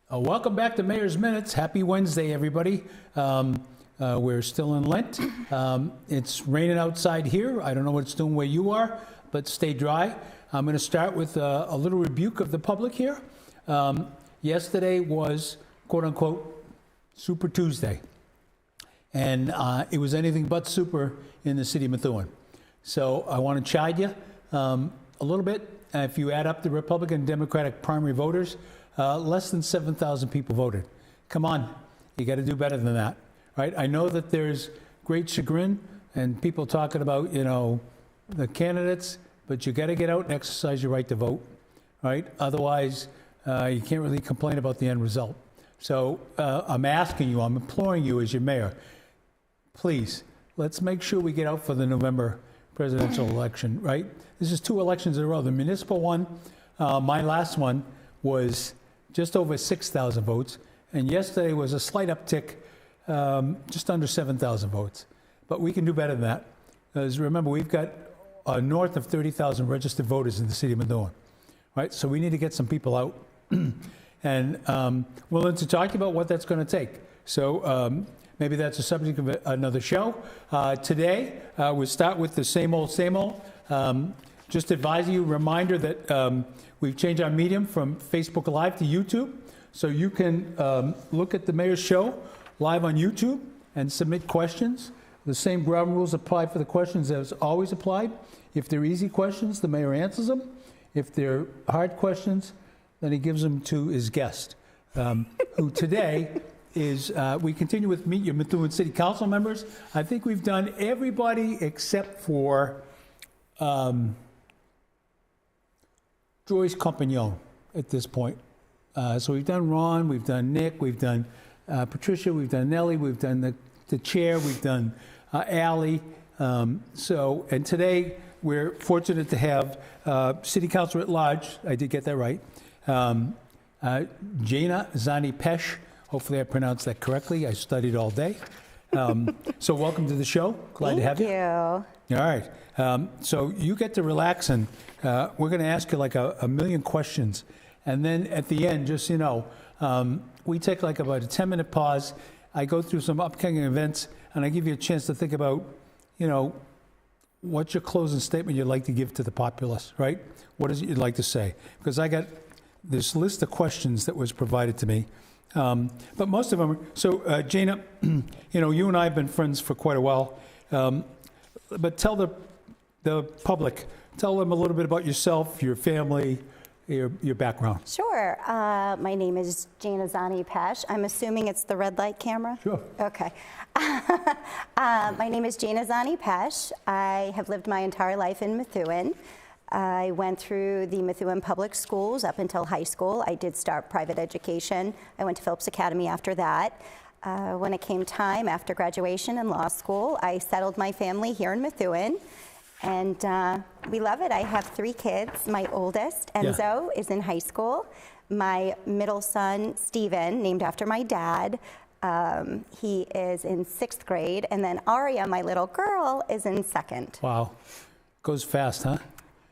Welcome back to Mayor's Minutes. Happy Wednesday, everybody. We're still in Lent. It's raining outside here. I don't know what it's doing where you are, but stay dry. I'm going to start with a little rebuke of the public here. Yesterday was, quote unquote, Super Tuesday. And it was anything but super in the city of Methuen. So I want to chide you a little bit. If you add up the Republican and Democratic primary voters, less than 7,000 people voted. Come on, you got to do better than that, right? I know that there's great chagrin and people talking about, the candidates, but you got to get out and exercise your right to vote, right? Otherwise, you can't really complain about the end result. So I'm asking you, I'm imploring you as your mayor, please, let's make sure we get out for the November presidential election, right? This is 2 elections in a row. The municipal one, my last one, was just over 6,000 votes, and yesterday was a slight uptick, just under 7,000 votes. But we can do better than that. Because remember, we've got north of 30,000 registered voters in the city of Methuen, right? So we need to get some people out. And willing to talk about what that's going to take. So maybe that's a subject of another show. Today, we'll start with the same old, same old. Just advise you, reminder that we've changed our medium from Facebook Live to YouTube. So you can look at the mayor's show live on YouTube and submit questions. The same ground rules apply for the questions as always applied. If they're easy questions, the mayor answers them. If they're hard questions, then he gives them to his guest, who today is, we continue with Meet Your Methuen City Council members. I think we've done everybody except for Joyce Compagnon at this point. So we've done Ron, we've done Nick, we've done Patricia, we've done Nellie, we've done the chair, we've done Allie. And today we're fortunate to have City Councilor at Large, I did get that right, Jana, Zanni, Pesce. Hopefully I pronounced that correctly. I studied all day. So welcome to the show. Glad to have you. Thank you. All right. So you get to relax, and we're going to ask you like a million questions. And then at the end, just so you know, we take like about a 10-minute pause. I go through some upcoming events, and I give you a chance to think about, what's your closing statement you'd like to give to the populace, right? What is it you'd like to say? Because I got this list of questions that was provided to me. But most of them are, so Jana, you and I have been friends for quite a while. But tell the public, tell them a little bit about yourself, your family, your background. Sure. My name is Jana Zanni Pesce. I'm assuming it's the red light camera? Sure. Okay. My name is Jana Zanni Pesce. I have lived my entire life in Methuen. I went through the Methuen public schools up until high school. I did start private education. I went to Phillips Academy after that. When it came time after graduation and law school, I settled my family here in Methuen, and we love it. I have 3 kids. My oldest, Enzo, is in high school. My middle son, Steven, named after my dad, he is in 6th grade, and then Aria, my little girl, is in 2nd. Wow. Goes fast, huh?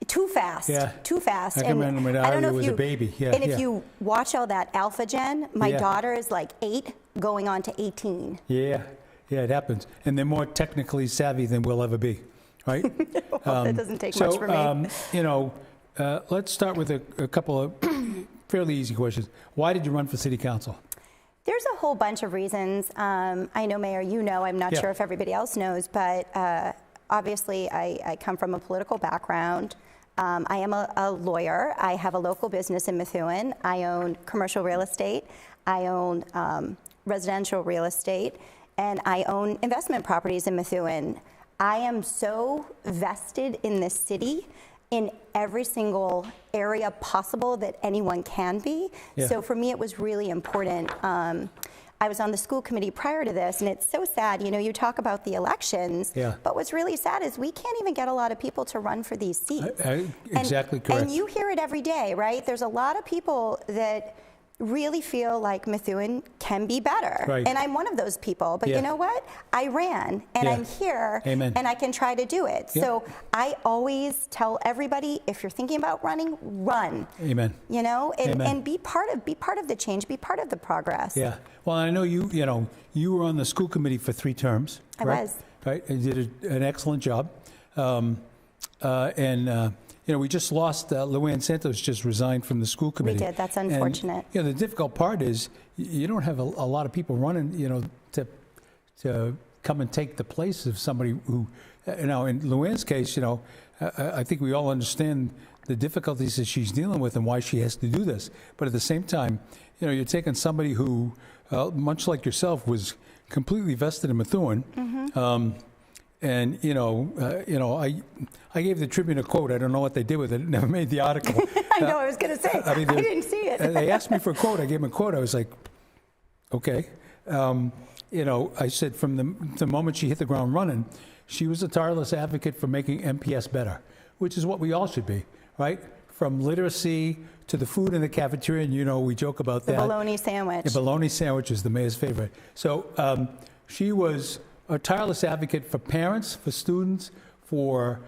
Too fast. Yeah. Too fast. I can remember when Aria was a baby. Yeah. And if you watch all that alpha gen, my daughter is like 8 going on to 18. Yeah, it happens. And they're more technically savvy than we'll ever be, right? Well, that doesn't take much for me. Let's start with a couple of fairly easy questions. Why did you run for city council? There's a whole bunch of reasons. I know, Mayor, I'm not sure if everybody else knows, but obviously I come from a political background. I am a lawyer. I have a local business in Methuen. I own commercial real estate. I own residential real estate, and I own investment properties in Methuen. I am so vested in this city in every single area possible that anyone can be. Yeah. So for me, it was really important. I was on the school committee prior to this, and it's so sad, you talk about the elections, but what's really sad is we can't even get a lot of people to run for these seats. Exactly correct. And you hear it every day, right? There's a lot of people that really feel like Methuen can be better. Right. And I'm one of those people. But Yeah. you know what? I ran, and Yeah. I'm here, Amen. and I can try to do it. Yeah. So I always tell everybody, if you're thinking about running, run. Amen. You know, and, Amen. and be part of the change, be part of the progress. Yeah. Well, I know you were on the school committee for 3 terms. I right? was. Right. You did an excellent job. We just lost Luann Santos just resigned from the school committee. We did. That's unfortunate. And, the difficult part is you don't have a lot of people running, to come and take the place of somebody who, in Luann's case, I think we all understand the difficulties that she's dealing with and why she has to do this. But at the same time, you're taking somebody who, much like yourself, was completely vested in Methuen. Mm-hmm. I gave the Tribune a quote. I don't know what they did with it. It never made the article. I know, I was going to say, I didn't see it. They asked me for a quote. I gave them a quote. I was like, okay. I said from the moment she hit the ground running, she was a tireless advocate for making MPS better, which is what we all should be, right? From literacy to the food in the cafeteria, and we joke about that. The bologna sandwich. The bologna sandwich is the mayor's favorite. So she was a tireless advocate for parents, for students, for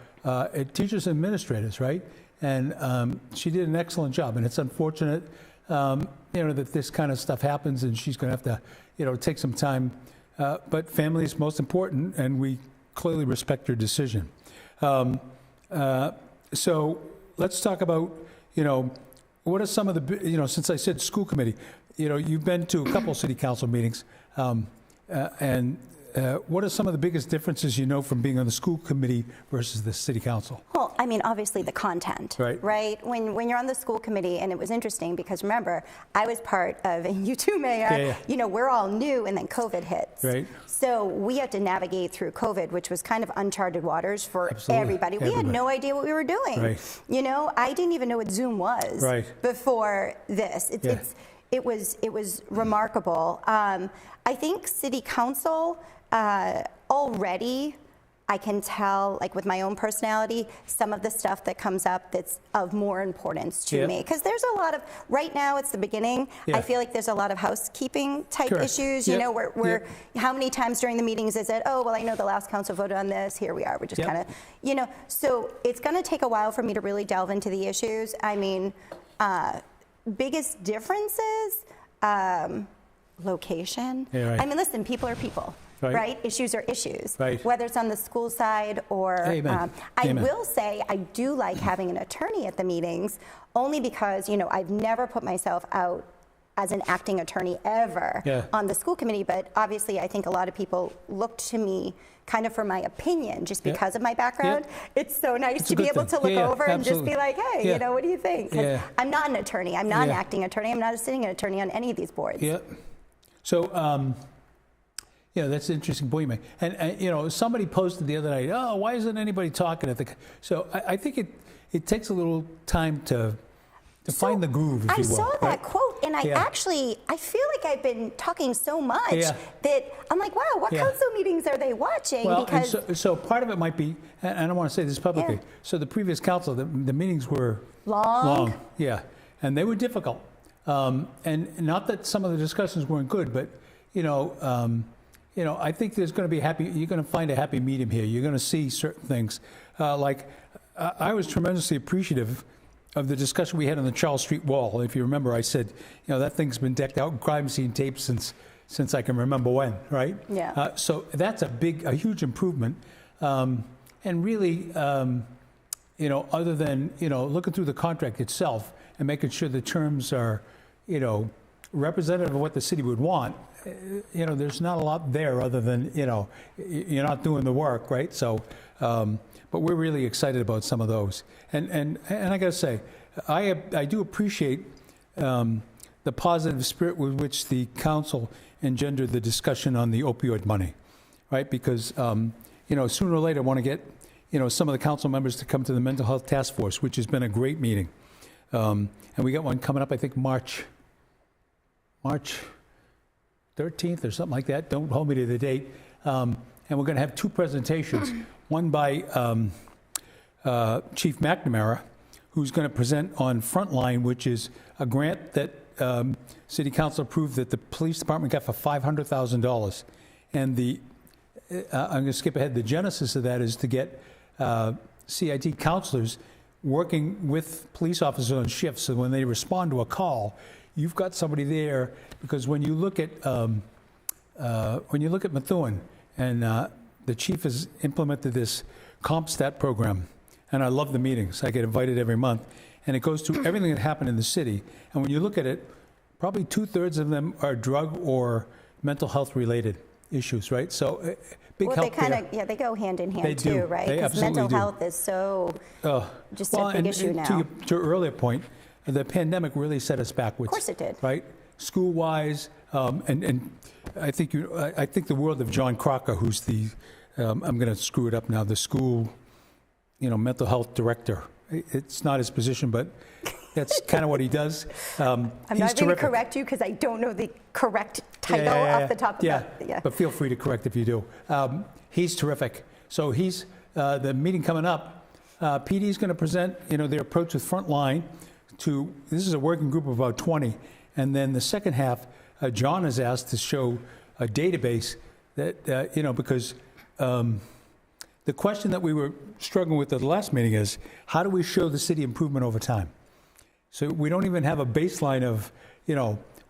teachers and administrators, right? And she did an excellent job. And it's unfortunate, that this kind of stuff happens, and she's going to have to, take some time. But family is most important, and we clearly respect her decision. So let's talk about, what are some of the, since I said school committee, you've been to a couple city council meetings, and what are some of the biggest differences from being on the school committee versus the city council? Well, obviously the content, right? When you're on the school committee, and it was interesting because remember, I was part of, and you too, Mayor, we're all new, and then COVID hits. Right. So we had to navigate through COVID, which was kind of uncharted waters for everybody. We had no idea what we were doing. Right. I didn't even know what Zoom was before this. It was remarkable. I think city council, already I can tell, like with my own personality, some of the stuff that comes up that's of more importance to me. Because there's a lot of, right now it's the beginning, I feel like there's a lot of housekeeping type issues, where how many times during the meetings is it, oh, well, I know the last council voted on this, here we are, we're just kind of, so it's going to take a while for me to really delve into the issues. Biggest differences, location. Listen, people are people. Right? Issues are issues, whether it's on the school side or I will say I do like having an attorney at the meetings, only because I've never put myself out as an acting attorney ever on the school committee, but obviously I think a lot of people look to me kind of for my opinion just because of my background. It's so nice to be able to look over and just be like, hey, what do you think? 'Cause I'm not an attorney, I'm not an acting attorney, I'm not a sitting attorney on any of these boards. So that's an interesting point you make. And somebody posted the other night, oh, why isn't anybody talking at the... So I think it takes a little time to find the groove, if you will. I saw that quote, and I feel like I've been talking so much that I'm like, wow, what council meetings are they watching? Well, because so part of it might be, and I don't want to say this publicly, so the previous council, the meetings were long. And they were difficult. And not that some of the discussions weren't good, but, I think there's going to be you're going to find a happy medium here. You're going to see certain things. I was tremendously appreciative of the discussion we had on the Charles Street wall. If you remember, I said, that thing's been decked out in crime scene tape since I can remember when, right? So that's a huge improvement. And really, other than, looking through the contract itself and making sure the terms are, representative of what the city would want, there's not a lot there other than, you're not doing the work, right? So, but we're really excited about some of those. And I got to say, I do appreciate the positive spirit with which the council engendered the discussion on the opioid money, right? Because, sooner or later I want to get, some of the council members to come to the mental health task force, which has been a great meeting. And we got one coming up, I think, March 13th or something like that. Don't hold me to the date. And we're going to have 2 presentations, one by Chief McNamara, who's going to present on Frontline, which is a grant that City Council approved that the police department got for $500,000. And I'm going to skip ahead. The genesis of that is to get CIT counselors working with police officers on shifts, so when they respond to a call, you've got somebody there. Because when you look at Methuen, and the chief has implemented this CompStat program, and I love the meetings. I get invited every month, and it goes through everything that happened in the city. And when you look at it, probably 2/3 of them are drug or mental health related issues, right? So big help there. They go hand in hand They do. too, right? They Because absolutely mental do. health is so just a big issue now. To your earlier point, the pandemic really set us backwards. Of course it did. Right? School-wise, and I think the world of John Crocker, who's the I'm going to screw it up now, the school, mental health director. It's not his position, but that's kind of what he does. I'm not going to correct you because I don't know the correct title off the top of that. But feel free to correct if you do. He's terrific. So he's the meeting coming up. PD is going to present, their approach with Frontline to. This is a working group of about 20, and then the second half, John is asked to show a database that because the question that we were struggling with at the last meeting is how do we show the city improvement over time? So we don't even have a baseline of,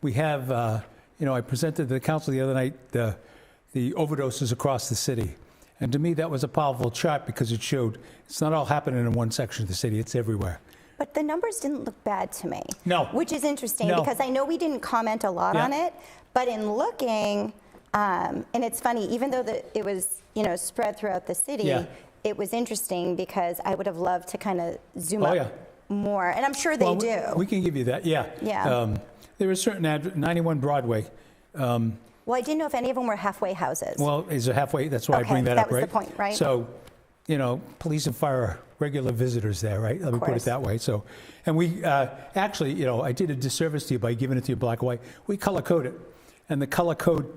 we have, I presented to the council the other night the overdoses across the city. And to me, that was a powerful chart because it showed it's not all happening in one section of the city, it's everywhere. But the numbers didn't look bad to me. No. Which is interesting No. because I know we didn't comment a lot on it, but in looking, and it's funny, even though it was, spread throughout the city, it was interesting because I would have loved to kind of zoom up more, and I'm sure they do. We can give you that, there is certain 91 Broadway. Well, I didn't know if any of them were halfway houses. Well, is it halfway? That's why I bring that up, right? That was the point, right? So, police and fire are regular visitors there, right? Let me put it that way. So, and we actually, I did a disservice to you by giving it to you black and white. We color code it, and the color code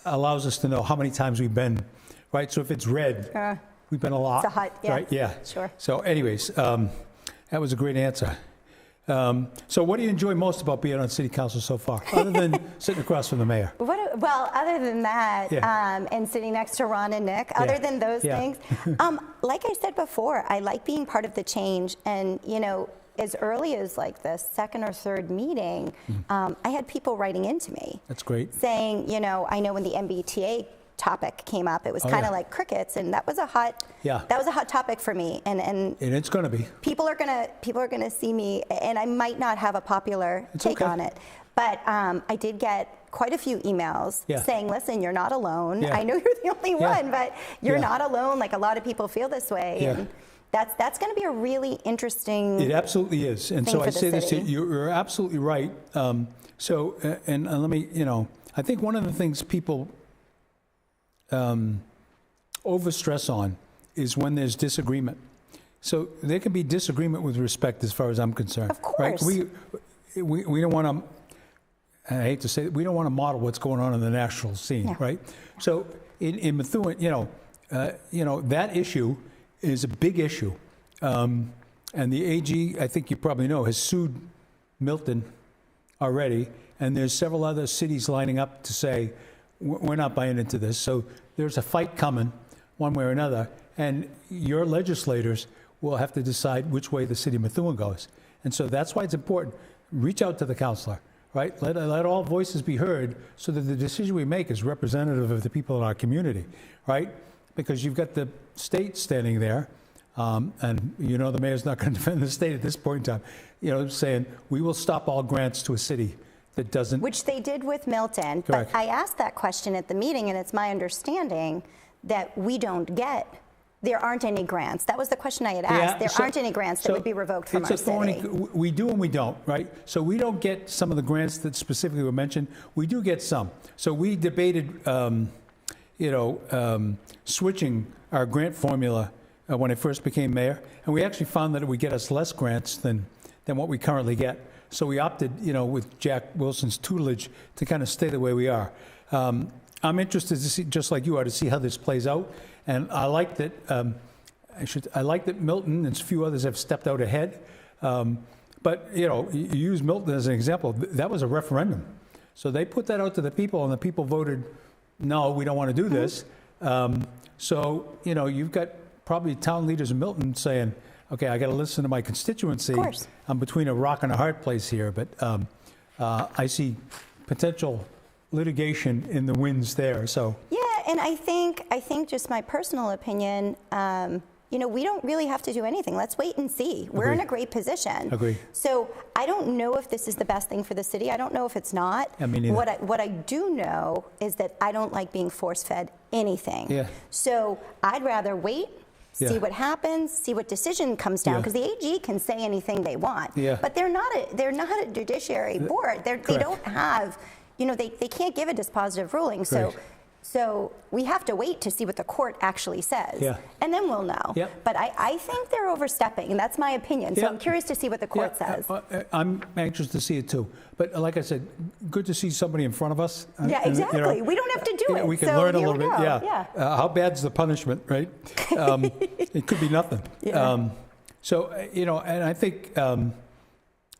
allows us to know how many times we've been, right? So if it's red, we've been a lot. It's a hot, right? Yeah. Sure. So, anyways, that was a great answer. So what do you enjoy most about being on City Council so far, other than sitting across from the mayor? Well, other than that, and sitting next to Ron and Nick, other than those things, like I said before, I like being part of the change. And, as early as like the second or third meeting, I had people writing into me. That's great. Saying, I know when the MBTA topic came up, it was kind of like crickets, and that was a hot topic for me, and it's going to be. People are gonna see me, and I might not have a popular take on it, but I did get quite a few emails saying, listen, you're not alone. I know you're the only one, but you're not alone. Like a lot of people feel this way, and that's going to be a really interesting. It absolutely is, and so I say this to you, you're absolutely right. And let me, I think one of the things people overstress on is when there's disagreement. So there can be disagreement with respect as far as I'm concerned. Of course. Right? We don't want to, I hate to say it, we don't want to model what's going on in the national scene, right? So in Methuen, that issue is a big issue. And the AG, I think you probably know, has sued Milton already. And there's several other cities lining up to say, we're not buying into this. So there's a fight coming one way or another. And your legislators will have to decide which way the city of Methuen goes. And so that's why it's important. Reach out to the councilor, right? Let all voices be heard so that the decision we make is representative of the people in our community, right? Because you've got the state standing there, and the mayor's not going to defend the state at this point in time, saying we will stop all grants to a city that doesn't. Which they did with Milton. Correct. But I asked that question at the meeting, and it's my understanding that there aren't any grants. That was the question I had asked. There aren't any grants that would be revoked from our city. We do and we don't, right? So we don't get some of the grants that specifically were mentioned. We do get some. So we debated, switching our grant formula when I first became mayor, and we actually found that it would get us less grants than what we currently get. So we opted, with Jack Wilson's tutelage, to kind of stay the way we are. I'm interested to see, just like you are, to see how this plays out. And I like that. I like that Milton and a few others have stepped out ahead. But, you know, you use Milton as an example. That was a referendum. So they put that out to the people, and the people voted, no, we don't want to do this. So, you know, you've got probably town leaders in Milton saying, okay, I got to listen to my constituency. Of course. I'm between a rock and a hard place here, but I see potential litigation in the winds there. So yeah, and I think just my personal opinion. You know, we don't really have to do anything. Let's wait and see. We're in a great position. Agree. So I don't know if this is the best thing for the city. I don't know if it's not. I mean, what I do know is that I don't like being force-fed anything. Yeah. So I'd rather wait, see what happens, see what decision comes down, because the AG can say anything they want. Yeah. But they're not a judiciary board. They don't have, you know, they can't give a dispositive ruling. So. Right. So we have to wait to see what the court actually says, and then we'll know. Yep. But I think they're overstepping, and that's my opinion. So I'm curious to see what the court says. I'm anxious to see it too. But like I said, good to see somebody in front of us. Yeah, exactly. You know, we don't have to do it. We can so learn a here little we bit. go. Yeah. How bad's the punishment, right? It could be nothing. Yeah. So, you know, and I think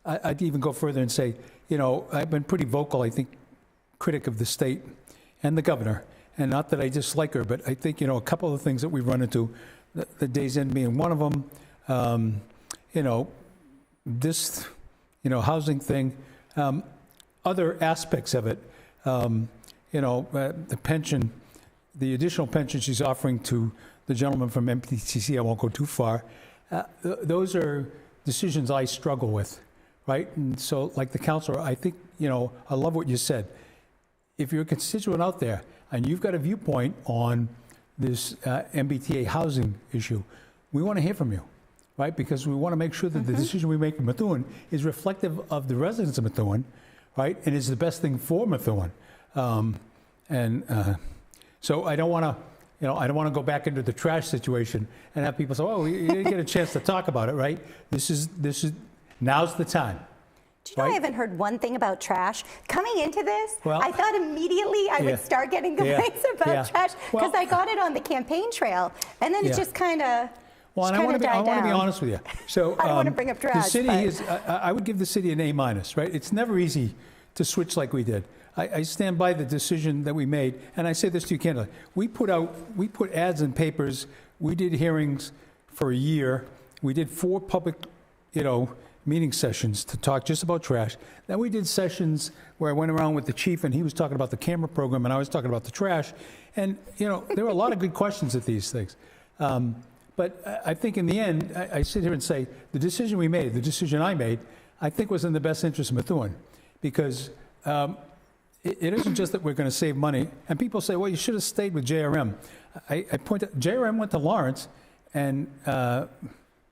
I'd even go further and say, you know, I've been pretty vocal, I think, critic of the state and the governor. And not that I dislike her, but I think, you know, a couple of things that we've run into, the Days End being one of them, you know, this, you know, housing thing, other aspects of it, you know, the pension, the additional pension she's offering to the gentleman from MPTC, I won't go too far. Those are decisions I struggle with, right? And so, like the counselor, I think, you know, I love what you said. If you're a constituent out there, and you've got a viewpoint on this MBTA housing issue, we want to hear from you, right? Because we want to make sure that the decision we make in Methuen is reflective of the residents of Methuen, right? And is the best thing for Methuen. So I don't want to, you know, I don't want to go back into the trash situation and have people say, oh, you didn't get a chance to talk about it, right? This is now's the time. Do you know, I haven't heard one thing about trash. Coming into this, Well, I thought immediately I would start getting complaints about trash, because I got it on the campaign trail, and then it just kind of Well, and I want to be honest with you. So I don't want to bring up trash. The city is, I would give the city an A-, right? It's never easy to switch like we did. I stand by the decision that we made, and I say this to you candidly. We put ads in papers. We did hearings for a year. We did 4 public, you know, meeting sessions to talk just about trash. Then we did sessions where I went around with the chief, and he was talking about the camera program, and I was talking about the trash. And, you know, there were a lot of good questions at these things. But I think in the end, I sit here and say, the decision we made, the decision I made, I think was in the best interest of Methuen. Because it isn't just that we're going to save money. And people say, well, you should have stayed with JRM. I point out, JRM went to Lawrence and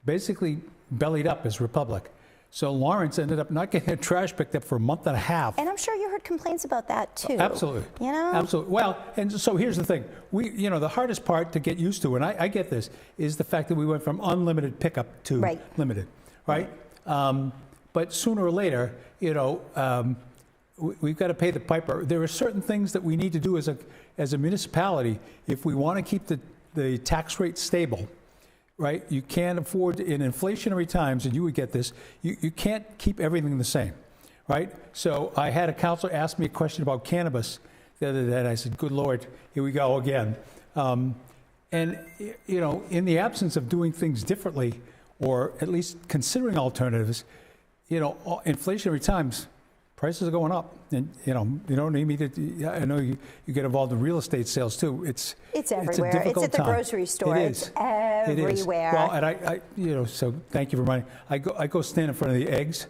basically bellied up as Republic. So Lawrence ended up not getting their trash picked up for a month and a half. And I'm sure you heard complaints about that too. Absolutely. You know? Absolutely. Well, and so here's the thing. You know, the hardest part to get used to, and I get this, is the fact that we went from unlimited pickup to limited, right? But sooner or later, you know, we've got to pay the piper. There are certain things that we need to do as a municipality if we want to keep the tax rate stable. Right? You can't afford, in inflationary times, and you would get this, you can't keep everything the same, right? So I had a counselor ask me a question about cannabis the other day, and I said, good Lord, here we go again. And, you know, in the absence of doing things differently, or at least considering alternatives, you know, inflationary times, prices are going up. And, you know, you don't need me to, I know you get involved in real estate sales too. It's everywhere. It's a difficult It's at the time. grocery store. It it's is. everywhere. It is. Well, and I, you know, so thank you for reminding me. I go stand in front of the eggs,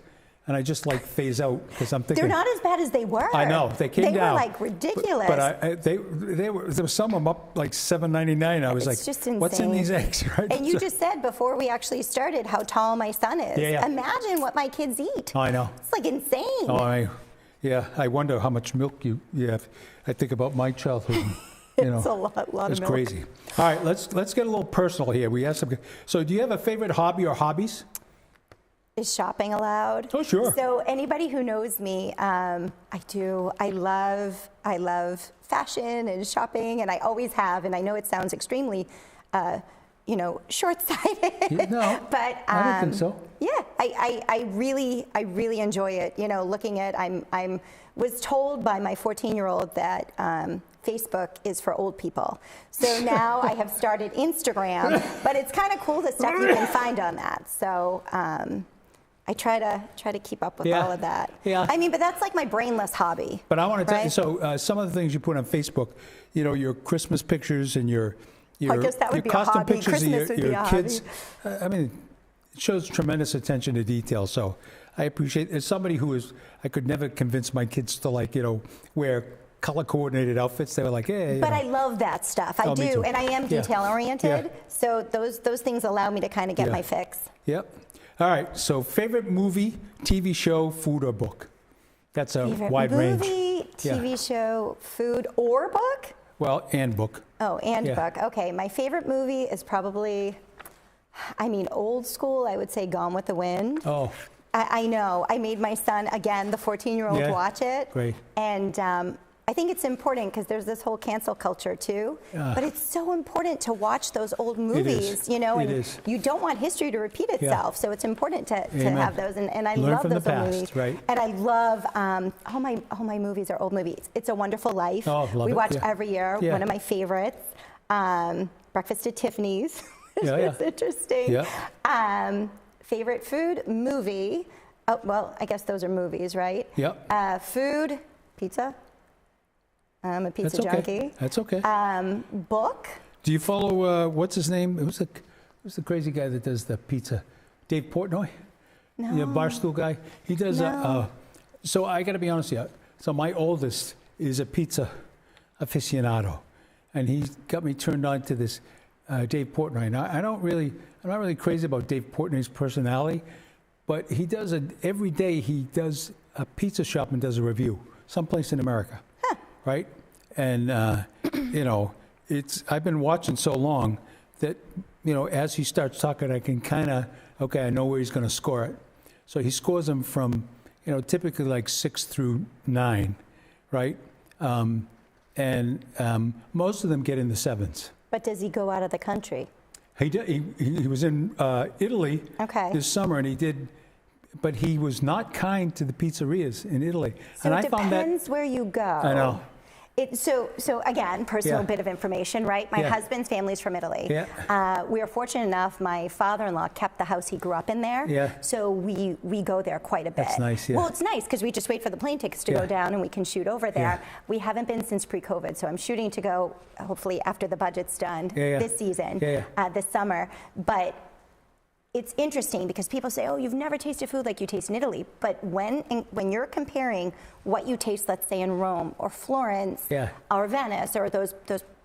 and I just like phase out because I'm thinking. They're not as bad as they were. I know. They came down. They were like ridiculous. But they were, there was some of them up like $7.99. I was like, just insane. What's in these eggs? Right? And you just said before we actually started how tall my son is. Yeah. Imagine what my kids eat. Oh, I know. It's like insane. Oh, yeah, I wonder how much milk you have. I think about my childhood. You know, it's a lot of milk. It's crazy. All right, let's get a little personal here. We have some. So, do you have a favorite hobby or hobbies? Is shopping allowed? Oh, sure. So anybody who knows me, I do. I love fashion and shopping, and I always have. And I know it sounds extremely, you know, short-sighted. No, but I don't think so. Yeah, I really enjoy it. You know, looking at, was told by my 14-year-old that Facebook is for old people. So now I have started Instagram, but it's kind of cool the stuff you can find on that. So I try to keep up with all of that. Yeah. I mean, but that's like my brainless hobby. But I want to tell you, right? so some of the things you put on Facebook, you know, your Christmas pictures and your I guess that would be a costume hobby. pictures Christmas of would be your a kids. hobby. I mean, it shows tremendous attention to detail. So I appreciate, as somebody who is, I could never convince my kids to, like, you know, wear color coordinated outfits. They were like, hey. But I love that stuff. I me do, too. and I am Yeah. detail oriented. Yeah. So those things allow me to kind of get my fix. Yep. All right. So favorite movie, TV show, food, or book? That's a Favorite wide range. movie, TV show, food, or book? Well, and book. Oh, and Yeah. book. Okay, my favorite movie is probably, I mean, old school. I would say Gone with the Wind. Oh, I know. I made my son, again, the 14-year-old, Yeah. watch it. Great. And I think it's important because there's this whole cancel culture too. But it's so important to watch those old movies, you know, It and is. you don't want history to repeat itself. So it's important to Amen. have those. And I Learn love from the those old past, movies. right? And I love all my movies are old movies. It's a Wonderful Life. Oh, love we it, watch yeah. every year. Yeah. One of my favorites. Breakfast at Tiffany's. It's interesting. Yeah. Favorite food, movie. Oh, well, I guess those are movies, right? Yep. Food, pizza. I'm a pizza That's okay. junkie. That's okay. Book. Do you follow, what's his name? Who's the crazy guy that does the pizza? Dave Portnoy? No. You know, Barstool guy? He does, No. so I got to be honest with you. So my oldest is a pizza aficionado. And he got me turned on to this Dave Portnoy. Now, I'm not really crazy about Dave Portnoy's personality, but he does every day he does a pizza shop and does a review, someplace in America. Right? And, you know, I've been watching so long that, you know, as he starts talking, I can kind of, okay, I know where he's going to score it. So he scores them from, you know, typically like 6 through 9, right? And most of them get in the 7s. But does he go out of the country? He was in Italy this summer, and he did, but he was not kind to the pizzerias in Italy. So and it I found that, depends where you go. I know. So again, personal Yeah. bit of information, right? My Yeah. husband's family's from Italy. Yeah. We were fortunate enough, my father-in-law kept the house he grew up in there. Yeah. So we go there quite a bit. That's nice, yeah. Well, it's nice because we just wait for the plane tickets to go Yeah. down and we can shoot over there. Yeah. We haven't been since pre-COVID, so I'm shooting to go hopefully after the budget's done this season, this summer. But it's interesting because people say, oh, you've never tasted food like you taste in Italy. But when you're comparing what you taste, let's say, in Rome or Florence or Venice or those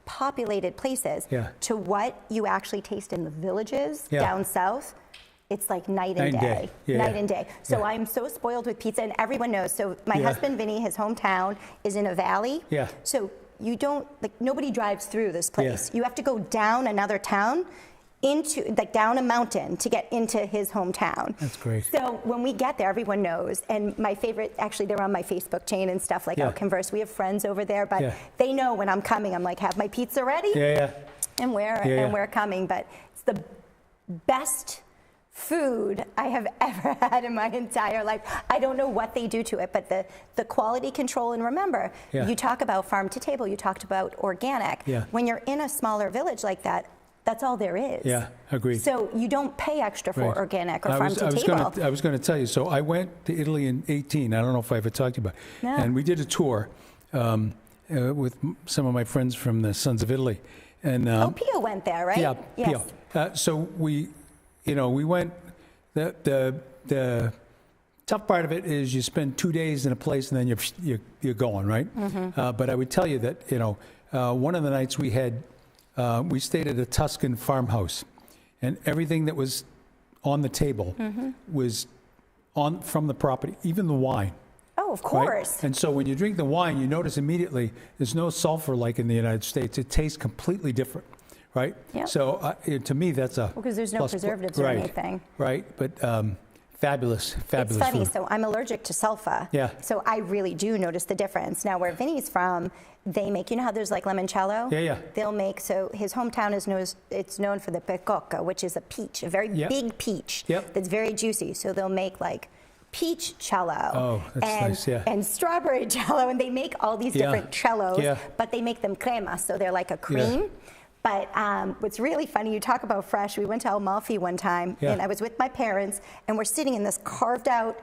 populated places to what you actually taste in the villages down south, it's like night and day. Night and day. So I'm so spoiled with pizza, and everyone knows. So my husband, Vinny, his hometown is in a valley. So you don't, like, nobody drives through this place. You have to go down another town, down a mountain to get into his hometown. That's great. So when we get there, everyone knows. And my favorite, actually, they're on my Facebook chain and stuff, like I'll converse. We have friends over there, but they know when I'm coming. I'm like, have my pizza ready? And we're coming. But it's the best food I have ever had in my entire life. I don't know what they do to it, but the quality control, and remember, you talk about farm to table, you talked about organic. When you're in a smaller village like that, that's all there is. Yeah, agreed. So you don't pay extra for organic or farm to table. I was going to tell you. So I went to Italy in 2018. I don't know if I ever talked to you about it. No. And we did a tour with some of my friends from the Sons of Italy. And Pio went there, right? Yeah, yes. Pio. So we went. The tough part of it is you spend 2 days in a place and then you're going, right? But I would tell you that one of the nights we had. We stayed at a Tuscan farmhouse, and everything that was on the table was from the property, even the wine. Oh, of course. Right? And so when you drink the wine, you notice immediately there's no sulfur like in the United States. It tastes completely different, right? Yep. So to me, that's a because there's no preservatives or anything. Right, but Fabulous, fabulous It's funny, food. so I'm allergic to sulfa. Yeah. So I really do notice the difference. Now, where Vinny's from, they make, you know how there's like limoncello? Yeah, yeah. They'll make, so his hometown is known for the pecoca, which is a peach, a very big peach that's very juicy. So they'll make like peach cello nice, yeah. and strawberry cello, and they make all these different cellos, but they make them crema, so they're like a cream. But what's really funny, you talk about fresh, we went to Amalfi one time, and I was with my parents, and we're sitting in this carved out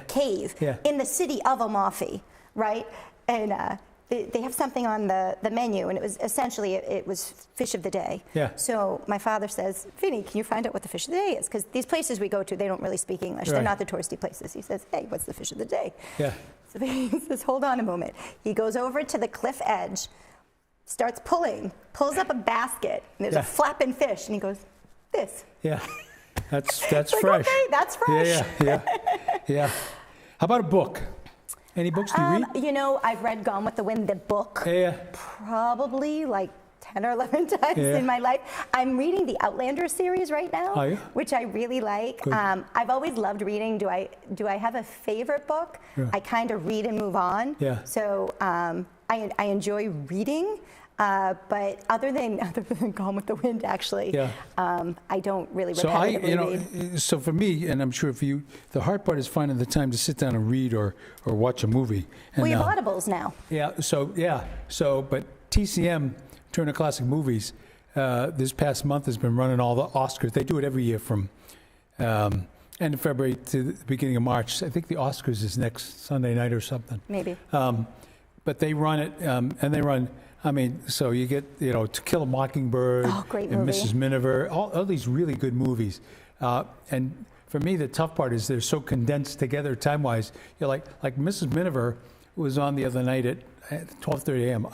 cave in the city of Amalfi, right? And they have something on the menu, and it was essentially, it was fish of the day. So my father says, Vinny, can you find out what the fish of the day is? Because these places we go to, they don't really speak English. They're not the touristy places. He says, hey, what's the fish of the day? So he says, hold on a moment. He goes over to the cliff edge, starts pulls up a basket, and there's a flapping fish, and he goes, this. That's like, fresh. Okay, that's fresh. Yeah. How about a book? Any books do you read? You know, I've read Gone with the Wind, the book, probably like 10 or 11 times in my life. I'm reading the Outlander series right now, which I really like. I've always loved reading. Do I have a favorite book? I kind of read and move on. So I enjoy reading. But other than Gone with the Wind, actually, I don't really repetitively read. So for me, and I'm sure for you, the hard part is finding the time to sit down and read or watch a movie. And, well, you have Audibles now. But TCM, Turner Classic Movies, this past month has been running all the Oscars. They do it every year from end of February to the beginning of March. I think the Oscars is next Sunday night or something. Maybe. But they run it, and they run. I mean, so you get, To Kill a Mockingbird, great and movie. Mrs. Miniver, all these really good movies. And for me, the tough part is they're so condensed together time-wise. You're like Mrs. Miniver was on the other night at 12:30 a.m.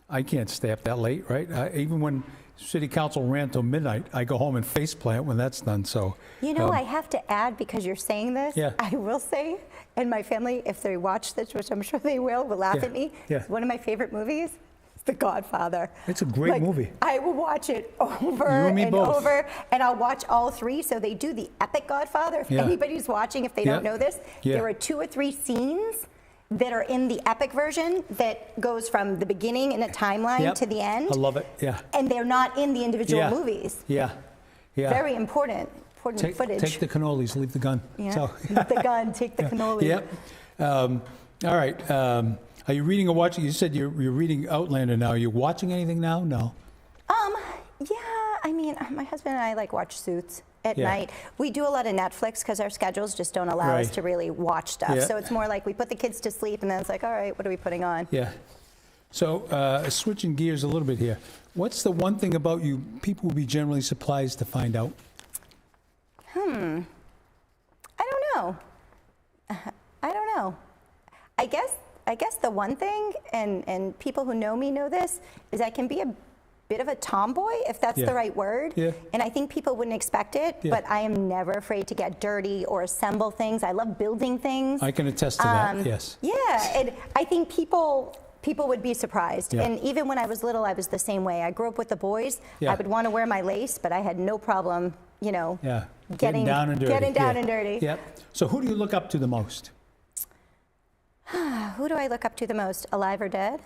I can't stay up that late, right? Even when City Council ran till midnight, I go home and faceplant when that's done. So I have to add, because you're saying this, I will say, and my family, if they watch this, which I'm sure they will laugh at me. One of my favorite movies is The Godfather. It's a great movie. I will watch it over and both. over, and I'll watch all three. So they do the epic Godfather. If anybody's watching, if they don't know this, there are 2 or 3 scenes that are in the epic version that goes from the beginning in a timeline to the end. I love it, And they're not in the individual movies. Very important footage. Take the cannolis, leave the gun. So. The gun, take the cannoli. All right. Are you reading or watching? You said you're reading Outlander now. Are you watching anything now? No. I mean, my husband and I watch Suits at night. We do a lot of Netflix because our schedules just don't allow us to really watch stuff. So it's more like we put the kids to sleep, and then it's like, all right, what are we putting on? So switching gears a little bit here. What's the one thing about you people will be generally surprised to find out? I don't know. I guess the one thing, and people who know me know this, is I can be a bit of a tomboy, if that's the right word. And I think people wouldn't expect it, but I am never afraid to get dirty or assemble things. I love building things. I can attest to that, yes. And I think people would be surprised. And even when I was little, I was the same way. I grew up with the boys. I would want to wear my lace, but I had no problem, getting down and dirty. So who do you look up to the most? Who do I look up to the most, alive or dead?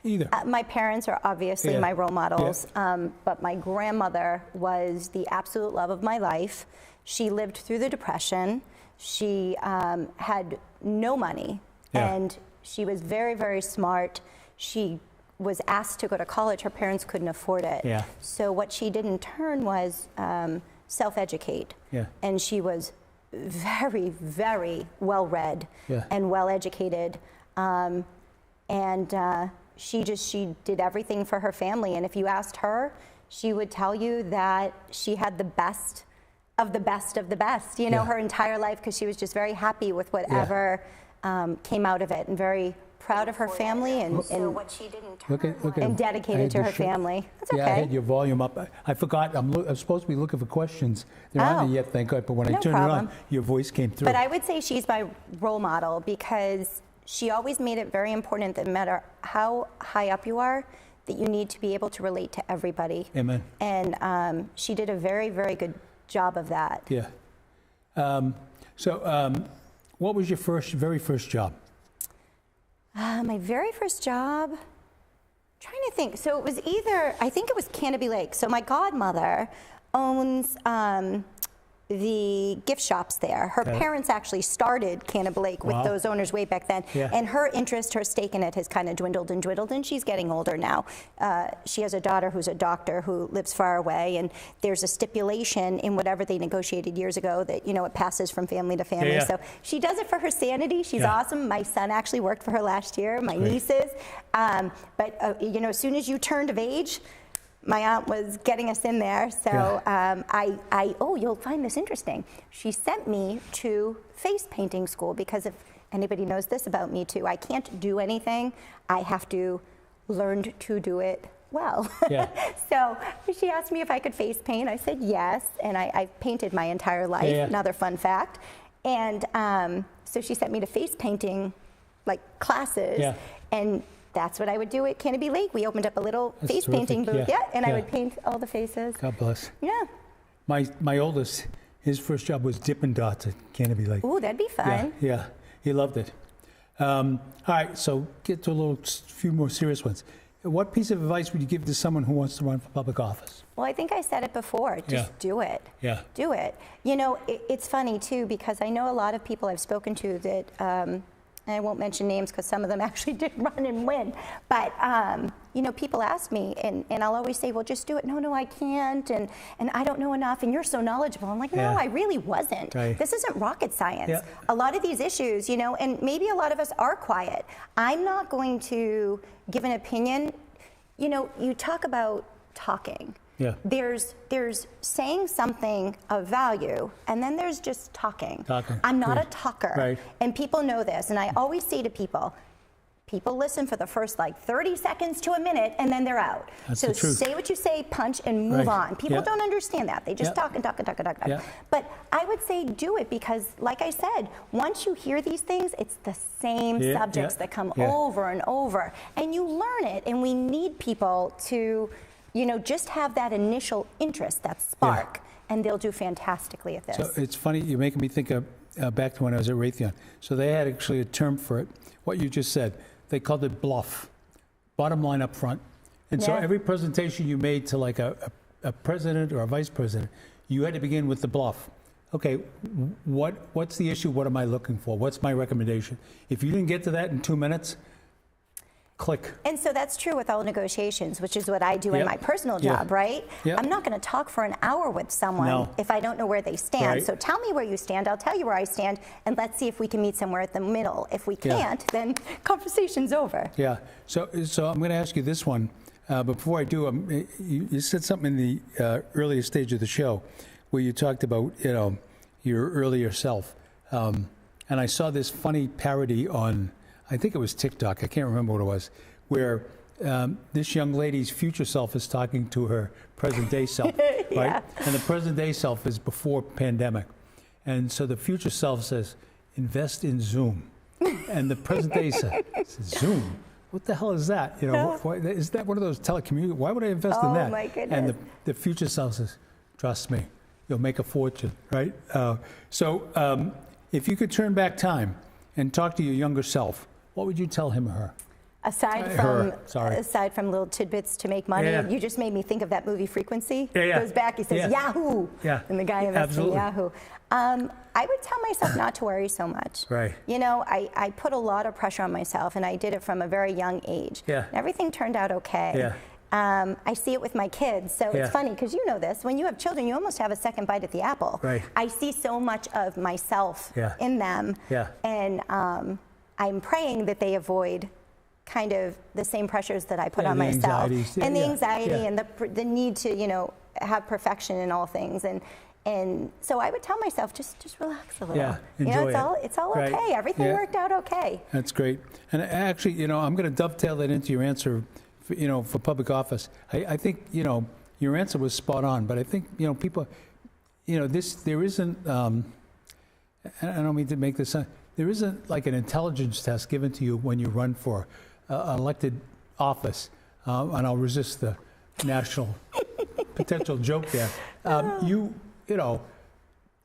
Either. My parents are obviously my role models, but my grandmother was the absolute love of my life. She lived through the Depression. She had no money, and she was very, very smart. She was asked to go to college. Her parents couldn't afford it. So what she did in turn was self-educate. And she was very, very well-read and well-educated. She did everything for her family. And if you asked her, she would tell you that she had the best of the best of the best, her entire life, because she was just very happy with whatever came out of it, and very proud of her family and dedicated to her family. That's okay. I had your volume up. I forgot. I'm supposed to be looking for questions. There aren't any yet, thank God. But when I turned it on, your voice came through. But I would say she's my role model, because she always made it very important that no matter how high up you are, that you need to be able to relate to everybody. Amen. And she did a very, very good job of that. What was your very first job? My very first job, trying to think. So it was I think it was Canopy Lake. So my godmother owns the gift shops there. Her parents actually started Canopy Lake with those owners way back then. Yeah. And her stake in it has kind of dwindled, and she's getting older now. She has a daughter who's a doctor who lives far away, and there's a stipulation in whatever they negotiated years ago that, it passes from family to family. Yeah. So she does it for her sanity. She's awesome. My son actually worked for her last year, my nieces. But as soon as you turned of age, my aunt was getting us in there, so you'll find this interesting. She sent me to face painting school because if anybody knows this about me too, I can't do anything. I have to learn to do it well. Yeah. So she asked me if I could face paint. I said yes, and I've painted my entire life. Yeah. Another fun fact. And so she sent me to face painting classes, and that's what I would do at Canopy Lake. We opened up a little face painting booth, and I would paint all the faces. God bless. Yeah. My oldest, his first job was Dippin' Dots at Canopy Lake. Ooh, that'd be fun. Yeah, he loved it. All right, so get to a few more serious ones. What piece of advice would you give to someone who wants to run for public office? Well, I think I said it before. Just do it. Yeah. Do it. It's funny too, because I know a lot of people I've spoken to that. And I won't mention names because some of them actually did run and win. But, people ask me, and I'll always say, well, just do it. No, I can't, and I don't know enough, and you're so knowledgeable. I'm like, no, I really wasn't. Right. This isn't rocket science. Yeah. A lot of these issues, and maybe a lot of us are quiet. I'm not going to give an opinion. You talk about talking. Yeah. There's saying something of value, and then there's just talking. I'm not a talker. Right. And people know this, and I always say to people listen for the first 30 seconds to a minute, and then they're out. That's the truth. Say what you say, punch, and move on. People don't understand that. They just talk and talk and talk and talk. Yeah. But I would say do it because, like I said, once you hear these things, it's the same subjects that come over and over, and you learn it, and we need people to just have that initial interest, that spark, and they'll do fantastically at this. So it's funny, you're making me think of back to when I was at Raytheon. So they had actually a term for it, what you just said. They called it bluff, bottom line up front. And so every presentation you made to a president or a vice president, you had to begin with the bluff. Okay, what's the issue? What am I looking for? What's my recommendation? If you didn't get to that in 2 minutes, click. And so that's true with all negotiations, which is what I do in my personal job, right? Yep. I'm not going to talk for an hour with someone if I don't know where they stand. Right. So tell me where you stand, I'll tell you where I stand, and let's see if we can meet somewhere at the middle. If we can't, then conversation's over. Yeah. So I'm going to ask you this one. But before I do, you said something in the earlier stage of the show where you talked about, your earlier self. And I saw this funny parody on, I think it was TikTok, I can't remember what it was, where this young lady's future self is talking to her present day self, right? And the present day self is before pandemic. And so the future self says, invest in Zoom. And the present day says, Zoom? What the hell is that? Is that one of those telecommunications? Why would I invest in that? Oh my goodness. And the future self says, trust me, you'll make a fortune, right? If you could turn back time and talk to your younger self, what would you tell him or her? Aside from little tidbits to make money, you just made me think of that movie Frequency. He goes back, he says, Yahoo! And the guy invests in Yahoo. I would tell myself not to worry so much. Right. I put a lot of pressure on myself, and I did it from a very young age. Yeah. Everything turned out okay. Yeah. I see it with my kids, so it's funny, because you know this, when you have children, you almost have a second bite at the apple. Right. I see so much of myself in them, and I'm praying that they avoid kind of the same pressures that I put on myself. And the anxiety and the need to, have perfection in all things. And so I would tell myself, just relax a little. Yeah, enjoy it's all okay. Everything worked out okay. That's great. And actually, I'm going to dovetail that into your answer, for public office. I think, your answer was spot on, but I think, people, there isn't, I don't mean to make this sound, there isn't like an intelligence test given to you when you run for an elected office, and I'll resist the national potential joke there. You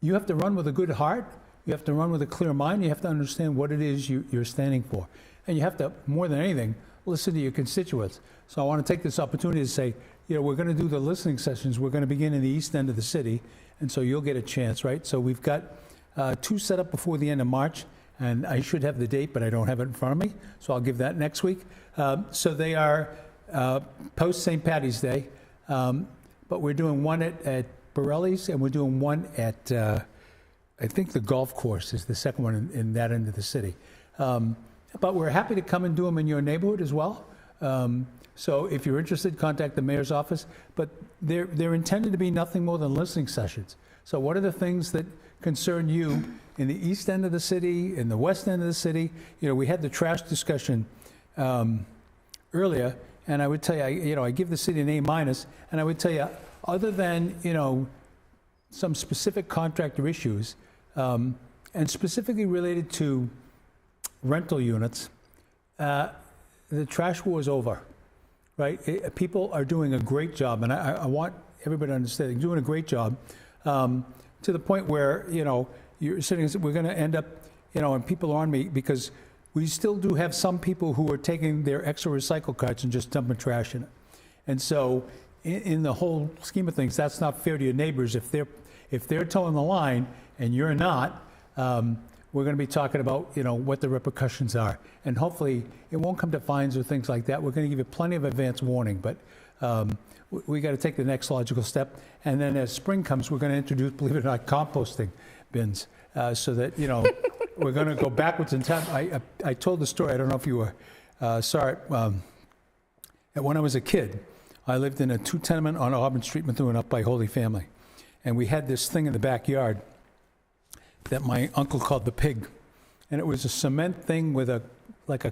you have to run with a good heart. You have to run with a clear mind. You have to understand what it is you're standing for. And you have to, more than anything, listen to your constituents. So I want to take this opportunity to say, we're going to do the listening sessions. We're going to begin in the east end of the city, and so you'll get a chance, right? So we've got 2 set up before the end of March, and I should have the date, but I don't have it in front of me, so I'll give that next week. So they are post St. Paddy's Day, but we're doing one at Borelli's, and we're doing one at, I think the golf course is the second one in that end of the city. But we're happy to come and do them in your neighborhood as well. So if you're interested, contact the mayor's office. But they're intended to be nothing more than listening sessions. So what are the things that concern you in the east end of the city, in the west end of the city? We had the trash discussion earlier, and I would tell you, I give the city an A-, and I would tell you, other than, some specific contractor issues, and specifically related to rental units, the trash war is over, right? People are doing a great job, and I want everybody to understand they're doing a great job, to the point where, you're sitting, we're going to end up, and people are on me because we still do have some people who are taking their extra recycle carts and just dumping trash in it. And so in the whole scheme of things, that's not fair to your neighbors. If they're towing the line and you're not, we're going to be talking about, what the repercussions are. And hopefully it won't come to fines or things like that. We're going to give you plenty of advance warning, but we got to take the next logical step. And then as spring comes, we're going to introduce, believe it or not, composting bins, so that, we're going to go backwards in time. I told the story, I don't know if you saw it, when I was a kid, I lived in a 2-tenement on Auburn Street, Methuen, up by Holy Family. And we had this thing in the backyard that my uncle called the pig. And it was a cement thing with a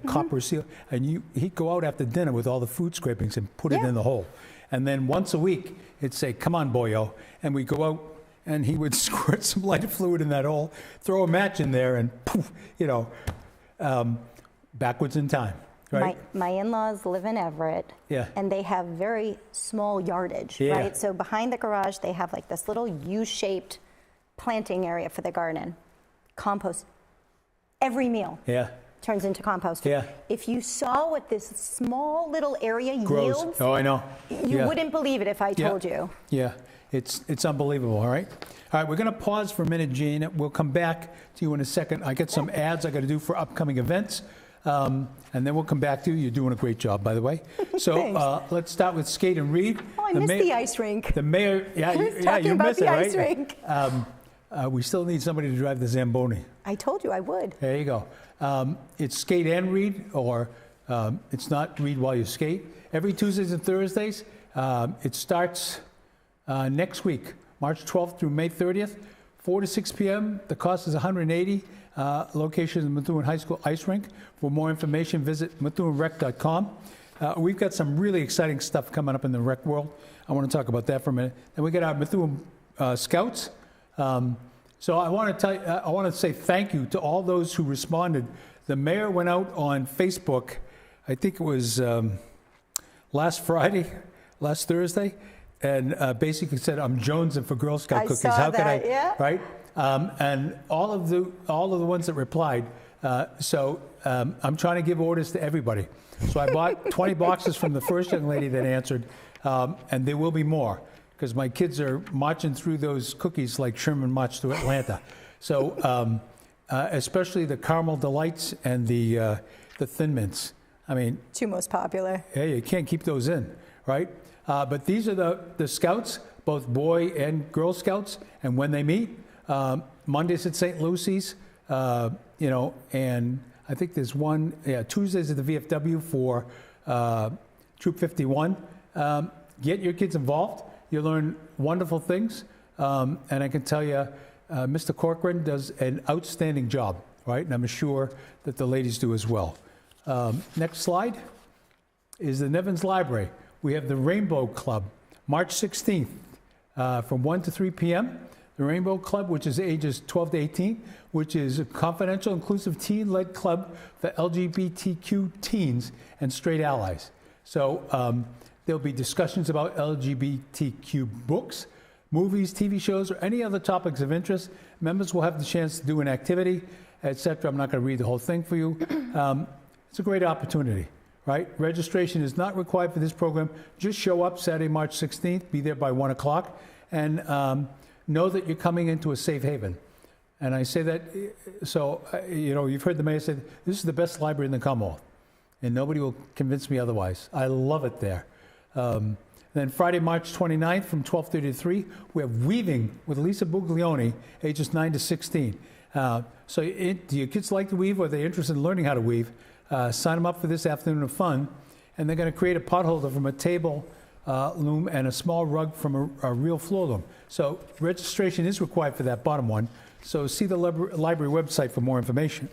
copper seal. And he'd go out after dinner with all the food scrapings and put it in the hole. And then once a week, he'd say, "Come on, boyo." And we'd go out, and he would squirt some lighter fluid in that hole, throw a match in there, and poof, backwards in time. Right? My in-laws live in Everett, and they have very small yardage, right? So behind the garage, they have like this little U-shaped planting area for the garden. Compost. Every meal turns into compost. If you saw what this small little area yields, oh, I know. You wouldn't believe it if I told you. Yeah, it's unbelievable, all right? All right, we're going to pause for a minute, Jane. We'll come back to you in a second. I got some ads I got to do for upcoming events. And then we'll come back to you. You're doing a great job, by the way. So let's start with skate and read. Oh, I missed the ice rink. The mayor, you missed it, right? Ice rink. We still need somebody to drive the Zamboni. I told you I would. There you go. It's skate and read, or it's not read while you skate. Every Tuesdays and Thursdays. It starts next week, March 12th through May 30th, 4 to 6 p.m. The cost is $180. Location is Methuen High School Ice Rink. For more information, visit MethuenRec.com. We've got some really exciting stuff coming up in the rec world. I want to talk about that for a minute. And we got our Methuen Scouts. So I want to say thank you to all those who responded. The mayor went out on Facebook, I think it was last Thursday, and basically said, "I'm jonesing for Girl Scout cookies. How could I?" Right? And all of the ones that replied. So I'm trying to give orders to everybody. So I bought 20 boxes from the first young lady that answered, and there will be more because my kids are marching through those cookies like Sherman marched through Atlanta. So especially the caramel delights and the thin mints. I mean, 2 most popular. Yeah, you can't keep those in, right? But these are the Scouts, both Boy and Girl Scouts, and when they meet. Mondays at St. Lucy's, and I think there's one, Tuesdays at the VFW for Troop 51. Get your kids involved. You learn wonderful things. And I can tell you, Mr. Corcoran does an outstanding job, right? And I'm sure that the ladies do as well. Next slide is the Nevins Library. We have the Rainbow Club, March 16th from 1 to 3 p.m. The Rainbow Club, which is ages 12 to 18, which is a confidential, inclusive, teen-led club for LGBTQ teens and straight allies. So there'll be discussions about LGBTQ books, movies, TV shows, or any other topics of interest. Members will have the chance to do an activity, etc. I'm not going to read the whole thing for you. It's a great opportunity, right? Registration is not required for this program. Just show up Saturday, March 16th, be there by 1 o'clock, and know that you're coming into a safe haven. And I say that, so, you've heard the mayor say, this is the best library in the Commonwealth, and nobody will convince me otherwise. I love it there. Then Friday, March 29th from 12:30 to 3, we have Weaving with Lisa Buglioni, ages 9 to 16. So do your kids like to weave, or are they interested in learning how to weave? Sign them up for this afternoon of fun. And they're going to create a pot holder from a table loom and a small rug from a real floor loom. So registration is required for that bottom one. So see the library website for more information.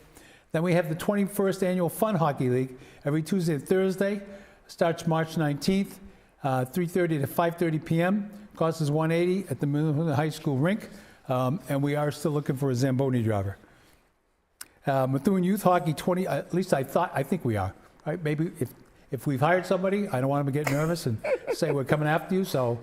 Then we have the 21st Annual Fun Hockey League every Tuesday and Thursday. Starts March 19th, 3:30 to 5:30 p.m. Cost is $180 at the Methuen High School rink. And we are still looking for a Zamboni driver. Methuen Youth Hockey 20, at least I think we are. Right? Maybe if we've hired somebody, I don't want them to get nervous and say we're coming after you. So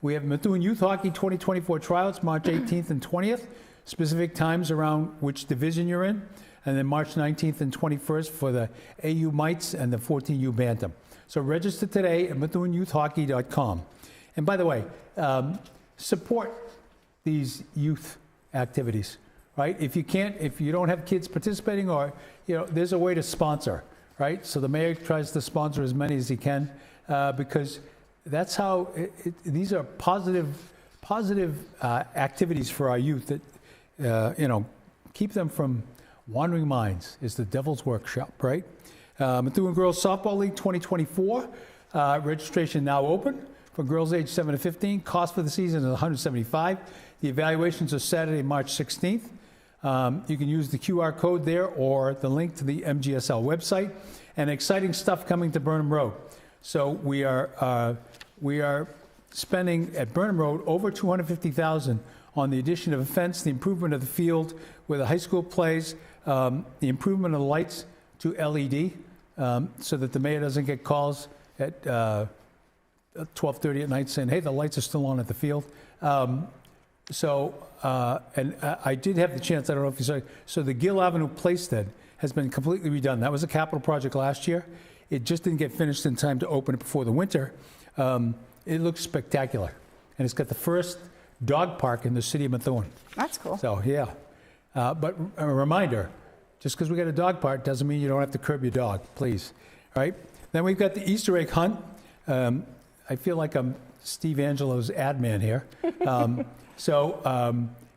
we have Methuen Youth Hockey 2024 tryouts, March 18th and 20th. Specific times around which division you're in. And then March 19th and 21st for the AU Mites and the 14U Bantam. So register today at MethuenYouthHockey.com. And by the way, support these youth activities, right? If you don't have kids participating, or, there's a way to sponsor, right? So the mayor tries to sponsor as many as he can, because that's how, these are positive activities for our youth that, keep them from wandering minds. Is the devil's workshop, right? Methuen Girls Softball League 2024, registration now open for girls age 7 to 15. Cost for the season is $175. The evaluations are Saturday, March 16th. You can use the QR code there or the link to the MGSL website. And exciting stuff coming to Burnham Road. So we are spending at Burnham Road over $250,000 on the addition of a fence, the improvement of the field where the high school plays, the improvement of the lights to LED, so that the mayor doesn't get calls at 12:30 at night saying, hey, the lights are still on at the field. And I did have the chance, I don't know if you saw, so the Gill Avenue Playstead has been completely redone. That was a capital project last year. It just didn't get finished in time to open it before the winter. It looks spectacular. And it's got the first dog park in the city of Methuen. That's cool. So, yeah. But a reminder, just because we got a dog park doesn't mean you don't have to curb your dog, please. All right? Then we've got the Easter egg hunt. I feel like I'm Steve Angelo's ad man here.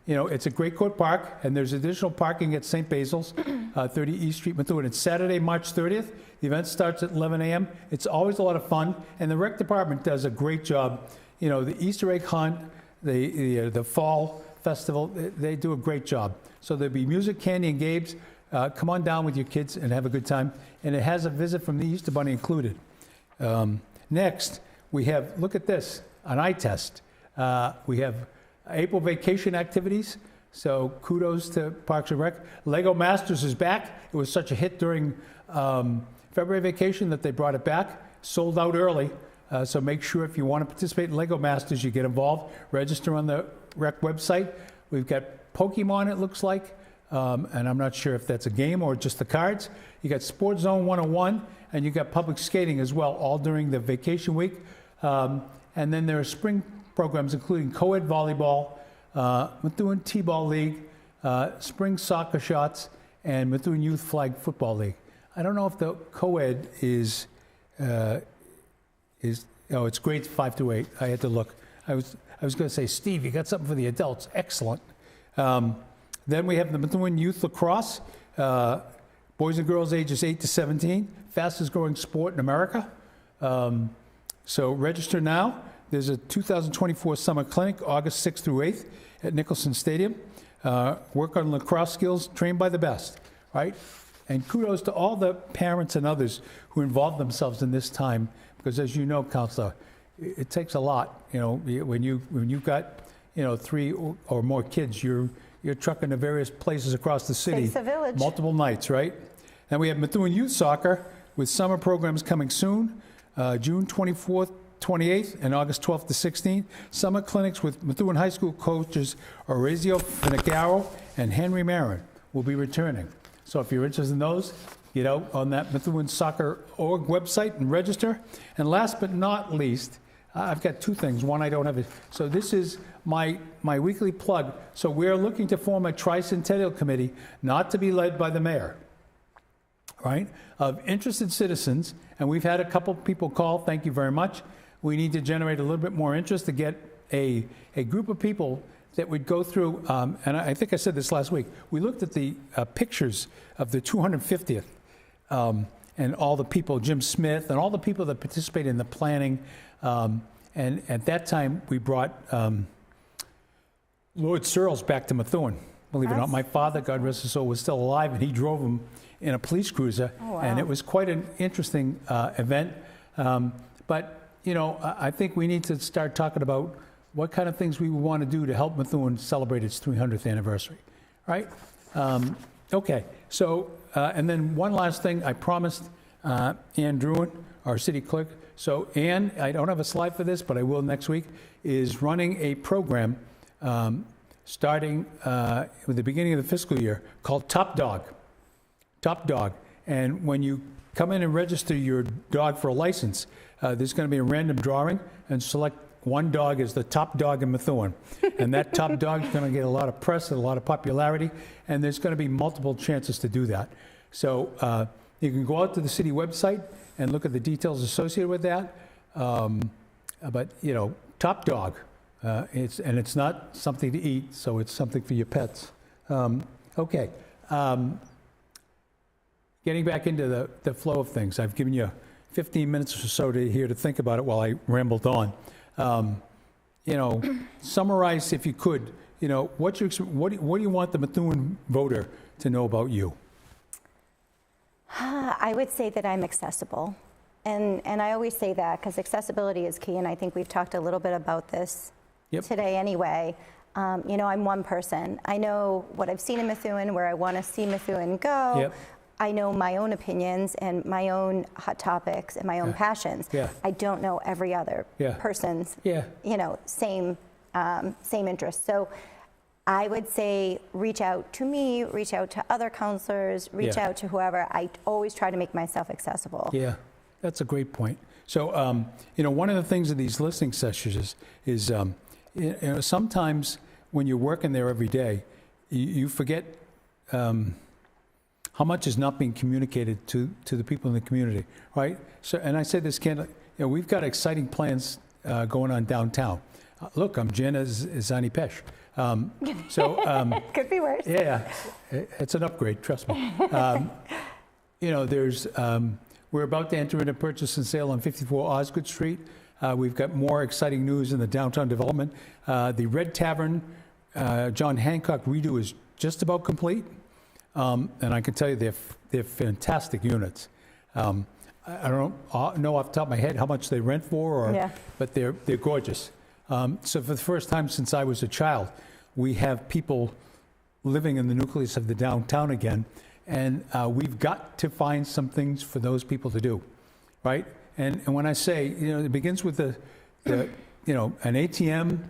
It's a Great Court Park, and there's additional parking at St. Basil's, 30 East Street, Methuen. It's Saturday, March 30th. The event starts at 11 a.m. It's always a lot of fun, and the rec department does a great job. The Easter egg hunt, the fall festival, they do a great job. So there'll be music, candy, and games. Come on down with your kids and have a good time. And it has a visit from the Easter Bunny included. Next, we have, look at this, an eye test. We have April vacation activities. So kudos to Parks and Rec. Lego Masters is back. It was such a hit during February vacation that they brought it back. Sold out early. So make sure if you want to participate in Lego Masters, you get involved. Register on the Rec website. We've got Pokemon, it looks like. And I'm not sure if that's a game or just the cards. You got Sports Zone 101, and you got public skating as well, all during the vacation week. And then there are spring programs, including co-ed volleyball, Methuen T-ball league, spring soccer shots, and Methuen Youth Flag Football League. I don't know if the co-ed is it's grades 5 through 8. I had to look. I was going to say, Steve, you got something for the adults. Excellent. Then we have the Methuen Youth Lacrosse, boys and girls ages 8 to 17, fastest growing sport in America. So register now. There's a 2024 Summer Clinic, August 6th through 8th at Nicholson Stadium. Work on lacrosse skills, trained by the best, right? And kudos to all the parents and others who involved themselves in this time, because as you know, Councilor, it takes a lot. When you've got 3 or more kids, you're trucking to various places across the city. Takes a village. Multiple nights, right? And we have Methuen Youth Soccer with summer programs coming soon. June 24th 28th and August 12th to 16th. Summer clinics with Methuen High School coaches Orazio Finagaro and Henry Marin will be returning. So if you're interested in those, get out on that Methuen Soccer org website and register. And last but not least, I've got two things. One, I don't have it. So this is my weekly plug. So we're looking to form a tricentennial committee, not to be led by the mayor, right, of interested citizens. And we've had a couple people call. Thank you very much. We need to generate a little bit more interest to get a group of people that would go through, and I think I said this last week, we looked at the pictures of the 250th and all the people, Jim Smith, and all the people that participated in the planning. And at that time, we brought Lord Searles back to Methuen. Believe it or not, my father, God rest his soul, was still alive, and he drove him in a police cruiser. Oh, wow. And it was quite an interesting event. But, you know, I think we need to start talking about what kind of things we would want to do to help Methuen celebrate its 300th anniversary, right? Okay, so, and then one last thing, I promised Ann Druin, our city clerk. So Ann, I don't have a slide for this, but I will next week, is running a program starting with the beginning of the fiscal year called Top Dog. Top Dog. And when you come in and register your dog for a license, there's going to be a random drawing and select one dog as the top dog in Methuen. And that top dog is going to get a lot of press and a lot of popularity, and there's going to be multiple chances to do that. So you can go out to the city website and look at the details associated with that. But, you know, top dog. It's not something to eat, so it's something for your pets. Okay. Getting back into the flow of things, I've given you 15 minutes or so here to think about it while I rambled on. You know, summarize, if you could, you know, what do you want the Methuen voter to know about you? I would say that I'm accessible. And I always say that because accessibility is key, and I think we've talked a little bit about this today anyway. You know, I'm one person. I know what I've seen in Methuen, where I want to see Methuen go. Yep. I know my own opinions and my own hot topics and my own passions. Yeah. I don't know every other person's, you know, same interest. So I would say reach out to me, reach out to other counselors, reach out to whoever. I always try to make myself accessible. Yeah, that's a great point. So, you know, one of the things in these listening sessions is you know, sometimes when you're working there every day, you forget how much is not being communicated to the people in the community, right? So, and I say this, you know, we've got exciting plans going on downtown. Look, I'm Jana Zanni Pesce. Could be worse. Yeah, it's an upgrade, trust me. You know, there's, we're about to enter into purchase and sale on 54 Osgood Street. We've got more exciting news in the downtown development. The Red Tavern, John Hancock redo is just about complete. And I can tell you they're fantastic units. I don't know off the top of my head how much they rent for, but they're gorgeous. So for the first time since I was a child, we have people living in the nucleus of the downtown again, and we've got to find some things for those people to do, right? And when I say, you know, it begins with the you know, an ATM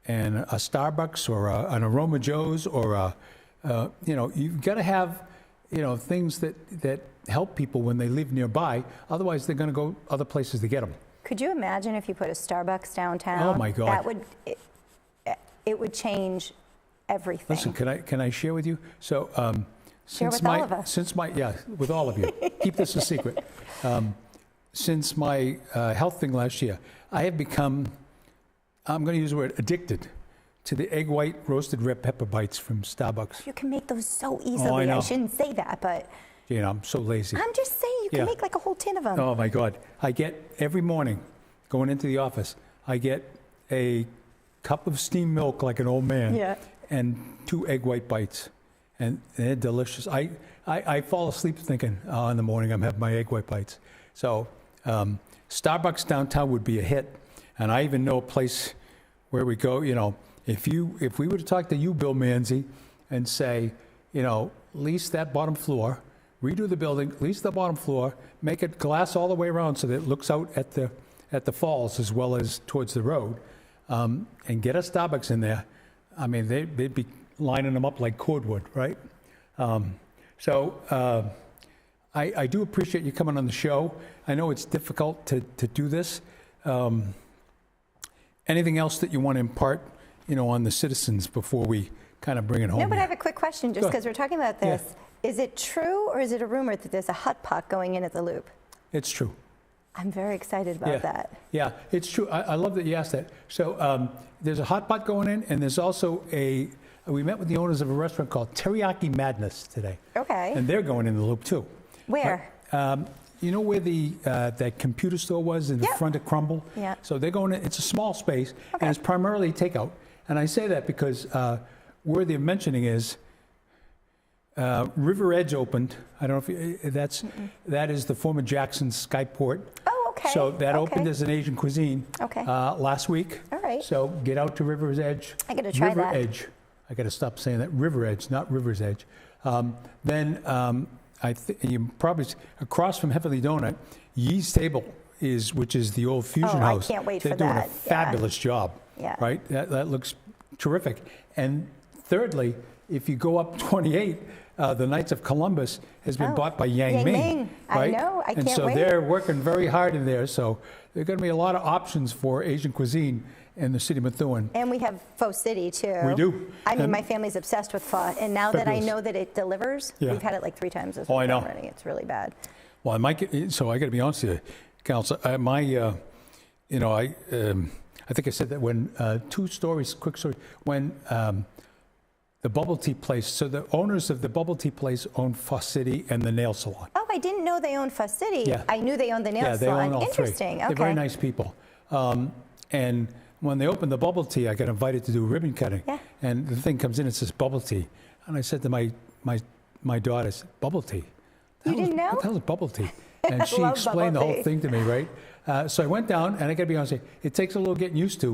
and a Starbucks or an Aroma Joe's or you know, you've got to have, you know, things that help people when they live nearby. Otherwise, they're going to go other places to get them. Could you imagine if you put a Starbucks downtown? Oh my God! That would it would change everything. Listen, can I share with you? So share with all of us. With all of you. Keep this a secret. Since my health thing last year, I have become, I'm going to use the word addicted to the egg white roasted red pepper bites from Starbucks. You can make those so easily. Oh, I know. I shouldn't say that, but you know, I'm so lazy. I'm just saying you can make like a whole tin of them. Oh my God. I get every morning going into the office, I get a cup of steamed milk like an old man and 2 egg white bites. And they're delicious. I fall asleep thinking, oh, in the morning I'm having my egg white bites. So Starbucks downtown would be a hit. And I even know a place where we go, you know, if we were to talk to you, Bill Manzi, and say, you know, lease that bottom floor, redo the building, lease the bottom floor, make it glass all the way around so that it looks out at the at the falls as well as towards the road, and get a Starbucks in there, I mean, they'd be lining them up like cordwood, right? I do appreciate you coming on the show. I know it's difficult to do this. Anything else that you want to impart, on the citizens before we kind of bring it home? No, but I have a quick question, just because we're talking about this. Yeah. Is it true or is it a rumor that there's a hot pot going in at the Loop? It's true. I'm very excited about that. Yeah, it's true. I love that you asked that. So there's a hot pot going in, and there's also we met with the owners of a restaurant called Teriyaki Madness today. Okay. And they're going in the Loop too. Where? You know where that computer store was in the front of Crumble? Yeah. So they're going in, it's a small space, and it's primarily takeout. And I say that because worthy of mentioning is River Edge opened. I don't know if that is the former Jackson's Skyport. Oh, okay. So that opened as an Asian cuisine last week. All right. So get out to River's Edge. I got to try that. River Edge. I got to stop saying that. River Edge, not River's Edge. Then I think you probably across from Heavenly Donut, Yee's Table which is the old Fusion House. I can't wait They're for doing that. a fabulous job. Yeah. Right. That looks terrific. And thirdly, if you go up 28. The Knights of Columbus has been bought by Yang Ming. Right? I know. I can't wait. And so wait. they're working very hard in there. So there are going to be a lot of options for Asian cuisine in the city of Methuen. And we have Pho City, too. We do. I mean, my family's obsessed with pho. And now that I know that it delivers, we've had it like 3 times this week already. It's really bad. Well, I got to be honest with you, Councilor. I think I said that when quick story, when the bubble tea place, so the owners of the bubble tea place own Pho City and the nail salon. Oh, I didn't know they owned Pho City. Yeah. I knew they owned the nail salon. Yeah, they own all Interesting. 3. Okay. They're very nice people. And when they opened the bubble tea, I got invited to do a ribbon cutting. Yeah. And the thing comes in, it says bubble tea. And I said to my daughter, bubble tea? You didn't know? What the hell is bubble tea? And she explained the whole thing to me, right? So I went down, and I got to be honest with you, it takes a little getting used to.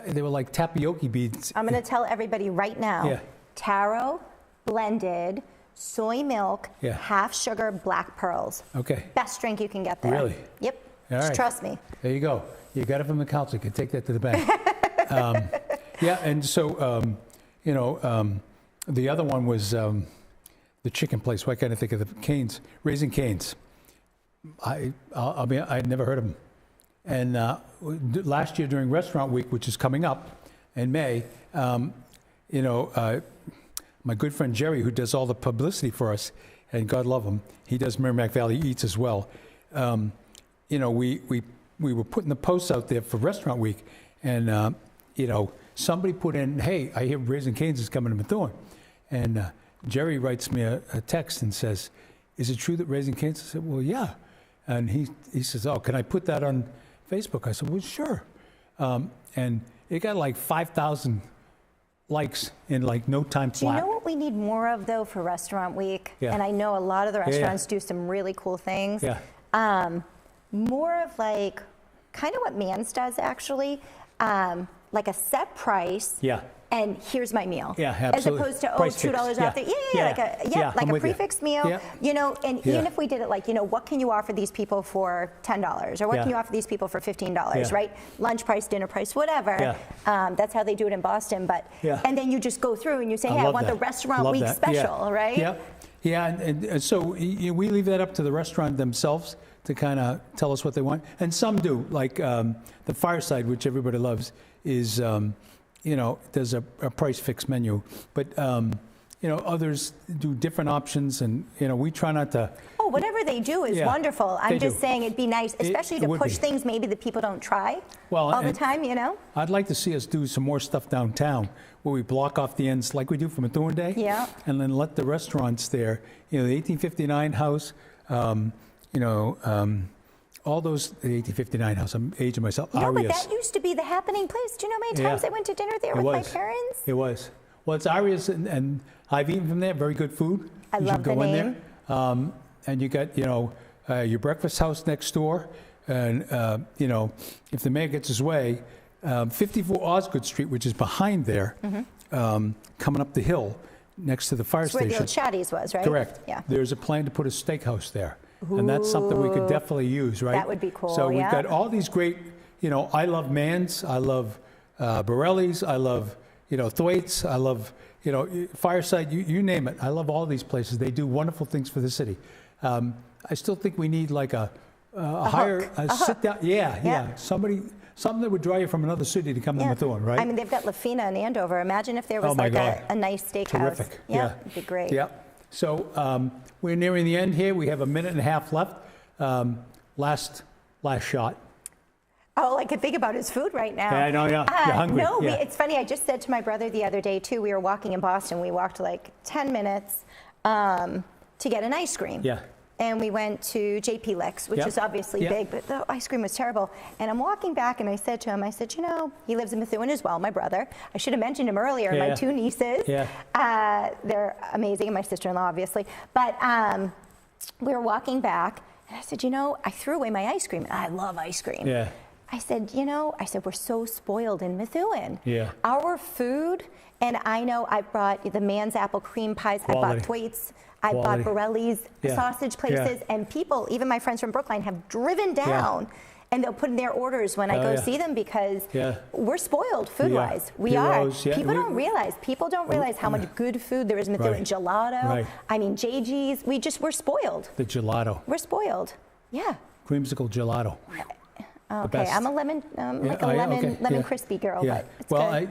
They were like tapioca beads. I'm going to tell everybody right now. Yeah. Taro, blended, soy milk, half sugar, black pearls. Okay. Best drink you can get there. Really? Yep. All right. Just trust me. There you go. You got it from the council. You can take that to the bank. And so, the other one was the chicken place. Why can't I think of the Canes? Raising Canes. I'd never heard of them. And last year during Restaurant Week, which is coming up in May, my good friend Jerry, who does all the publicity for us, and God love him, he does Merrimack Valley Eats as well. We were putting the posts out there for Restaurant Week, and somebody put in, "Hey, I hear Raising Cane's is coming to Methuen," and Jerry writes me a text and says, "Is it true that Raising Cane's?" I said, "Well, yeah," and he says, "Oh, can I put that on Facebook?" I said, "Well, sure," and it got like 5,000 likes in like no time flat. Do you know what we need more of though for Restaurant Week? Yeah. And I know a lot of the restaurants do some really cool things. Yeah. More of like kind of what Mans does actually, like a set price. Yeah. And here's my meal. Yeah, absolutely. As opposed to Price $2 fixed. off there. Like a prefix meal. Yeah. And even if we did it like, what can you offer these people for $10, or what can you offer these people for $15, right? Lunch price, dinner price, whatever. Yeah. That's how they do it in Boston. But and then you just go through and you say, hey, I want the Restaurant Week special, right? Yeah. Yeah, and so we leave that up to the restaurant themselves to kind of tell us what they want, and some do. Like the Fireside, which everybody loves, is. There's a price fixed menu, but others do different options, and we try not to. Oh, whatever they do is wonderful. I'm just saying it'd be nice, especially to push things maybe that people don't try all the time. I'd like to see us do some more stuff downtown where we block off the ends like we do for Methuen Day. Yeah. And then let the restaurants there, the 1859 house, all those, the 1859 house, I'm aging myself. No, Arias. but that used to be the happening place. Do you know how many times I went to dinner there with my parents? It was. Well, it's Arias, and I've eaten from there. Very good food. I love the name. You should go in there. And you got, your breakfast house next door. And, if the mayor gets his way, 54 Osgood Street, which is behind there, coming up the hill next to the fire station. Where the old Shaddy's was, right? Correct. Yeah. There's a plan to put a steakhouse there. and that's something we could definitely use, right? That would be cool, So we've yeah. got all these great, I love Mans, I love Borelli's, I love, Thwaites, I love, Fireside, you name it. I love all these places. They do wonderful things for the city. I still think we need like a sit down. Yeah. Something that would draw you from another city to come to Methuen, right? I mean, they've got La Fina in Andover. Imagine if there was a nice steakhouse. Terrific. Yeah, it'd be great. Yeah. So we're nearing the end here. We have a minute and a half left. Last shot. All I can think about is food right now. Yeah, I know, yeah. You're hungry. No, yeah. it's funny. I just said to my brother the other day, too, we were walking in Boston. We walked like 10 minutes to get an ice cream. Yeah. And we went to JP Licks, which is obviously big, but the ice cream was terrible. And I'm walking back, and I said to him, he lives in Methuen as well, my brother. I should have mentioned him earlier, my two nieces. Yeah. They're amazing, and my sister-in-law, obviously. But we were walking back, and I said, I threw away my ice cream. And I love ice cream. Yeah. I said, we're so spoiled in Methuen. Yeah. Our food, and I know I brought the Man's apple cream pies, Quality. I bought Thwaites, I bought Borelli's sausage places, and people, even my friends from Brookline, have driven down and they'll put in their orders when I go see them because we're spoiled food-wise. We are. People don't realize how much good food there is in Methuen. Gelato, I mean, JG's, we're spoiled. The gelato. We're spoiled. Yeah. Creamsicle gelato. Okay, I'm a lemon, lemon crispy girl, but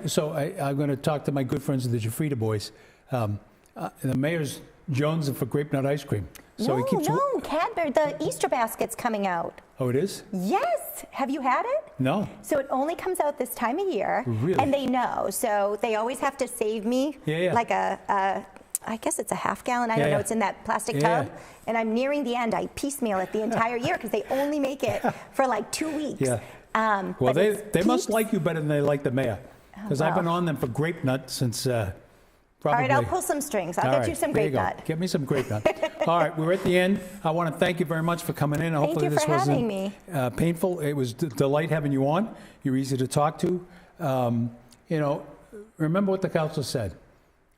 it's good. I'm going to talk to my good friends of the Jafrita boys. The mayor's jonesing for grape nut ice cream. So Cadbury, the Easter basket's coming out. Oh, it is? Yes. Have you had it? No. So it only comes out this time of year. Really? And they know. So they always have to save me like I guess it's a half gallon. I don't know. It's in that plastic tub. And I'm nearing the end. I piecemeal it the entire year because they only make it for like 2 weeks. Yeah. Well, they must like you better than they like the mayor. Because I've been on them for grape nut since probably. All right, I'll pull some strings. I'll get you some grape nut. Get me some grape nut. All right, we're at the end. I want to thank you very much for coming in. Hopefully this wasn't painful. It was a delight having you on. You're easy to talk to. Remember what the council said.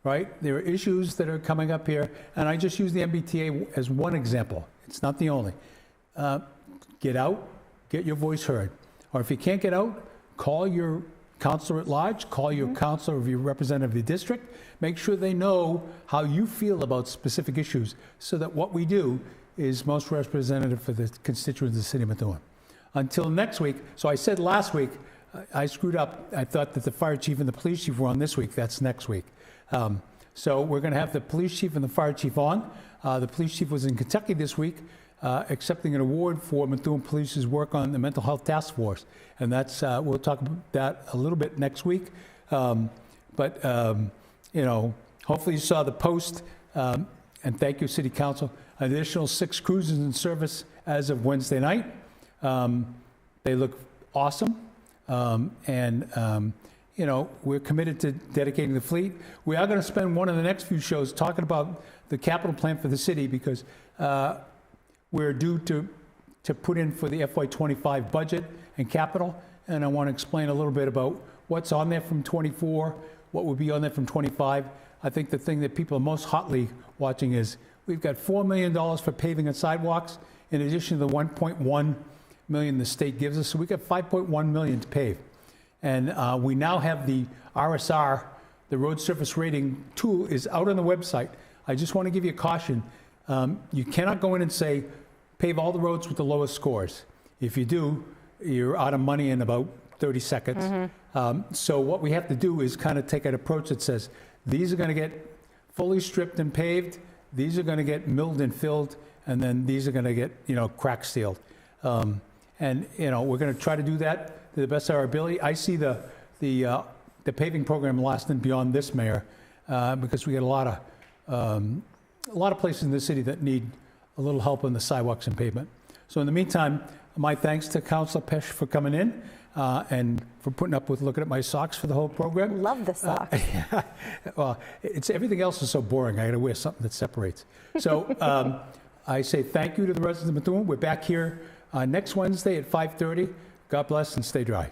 Right? There are issues that are coming up here, and I just use the MBTA as one example. It's not the only. Get out, get your voice heard. Or if you can't get out, call your councilor at large, call your councilor of your representative of the district. Make sure they know how you feel about specific issues so that what we do is most representative for the constituents of the city of Methuen. Until next week, so I said last week, I screwed up. I thought that the fire chief and the police chief were on this week. That's next week. So we're going to have the police chief and the fire chief on. The police chief was in Kentucky this week, accepting an award for Methuen Police's work on the mental health task force, and that's we'll talk about that a little bit next week. Hopefully you saw the post, and thank you, City Council. An additional 6 cruisers in service as of Wednesday night. They look awesome, we're committed to dedicating the fleet. We are going to spend one of the next few shows talking about the capital plan for the city because we're due to put in for the FY25 budget and capital, and I want to explain a little bit about what's on there from 24, what will be on there from 25. I think the thing that people are most hotly watching is we've got $4 million for paving and sidewalks in addition to the $1.1 million the state gives us, so we got $5.1 million to pave. And we now have the RSR, the road surface rating tool, is out on the website. I just want to give you a caution. You cannot go in and say, pave all the roads with the lowest scores. If you do, you're out of money in about 30 seconds. So what we have to do is kind of take an approach that says, these are going to get fully stripped and paved, these are going to get milled and filled, and then these are going to get, crack sealed. We're going to try to do that to the best of our ability. I see the paving program lasting beyond this mayor because we got a lot of places in the city that need a little help on the sidewalks and pavement. So in the meantime, my thanks to Councilor Pesce for coming in and for putting up with looking at my socks for the whole program. Love the socks. Well, everything else is so boring. I got to wear something that separates. So I say thank you to the residents of Methuen. We're back here next Wednesday at 5:30. God bless and stay dry.